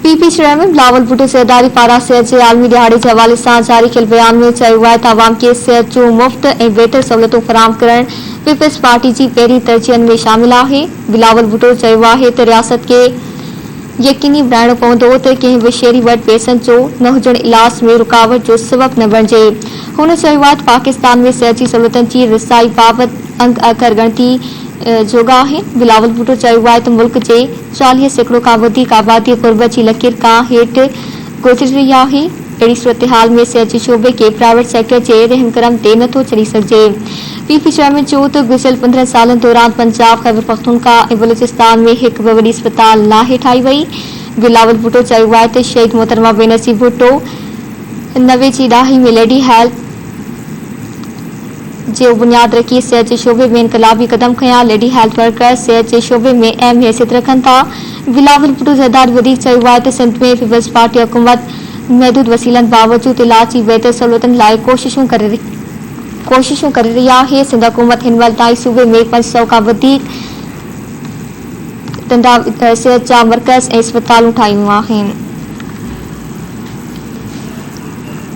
PP शहर में बिलावल भुट्टो सरदारी पारा सिहत के आलमी दिहाड़े के हवाले से जारी थियल बयान में चयो आहे त आवाम के सिहत जो मुफ्त ऐं बेहतर सहूलियतूं फराहम करण पीपल्स पार्टी की पहिरीं तरजीहन में शामिल आहे। बिलावल भुट्टो चयो आहे त रियासत के यकीनी बणाइणो पवंदो त कंहिं बि शहरी वटि पैसनि जो न हुजण इलाज में रुकावट जो सबब न बणिजे। हुन चयो आहे त पाकिस्तान में सिहत जी सहूलियतनि जी रसाई बाबति अंग अखर ॻणती जोगा आहे। बिलावल भुट्टो चयो आहे त मुल्क जे 40% खां वधीक आबादी गुर्बत जी लकीर खां हेठि गुज़री रही आहे। अहिड़ी सूरतहाल में सिहत जे शोबे के प्राइवेट सेक्टर जे रहमकरम ते नथो चढ़ी सघिजे। पीपी चेयरमैन चयो त गुज़िरियल 15 सालनि दौरान पंजाब खैबर पख्तूनख्वा ऐं बलूचिस्तान में हिकु बि वॾी अस्पताल नाहे ठाही वई। बिलावल भुट्टो चयो आहे त शहीद मोहतरमा बेनज़ीर भुट्टो 90 जी ॾहाई में लेडी हेल्थ जो बुनियाद रखी सिहत के शोबे में इनकलाबी कदम खया। लेडी हेल्थ वर्कर सिहत के शोबे में अहम हैसियत रखन था। बिलावल भुट्टो ज़रदारी वधीक चयो आहे त सिंध में पीपल्स पार्टी हुकूमत महदूद वसीलन बावजूद इलाज की बेहतर सहूलियतन लाइ कोशिशूं करे रही आहे। सिंध हुकूमत हिन वक़्त ताईं सूबे में 500 खां वधीक सिहत जा मरकज़ ऐं अस्पतालूं ठाहियूं आहिनि।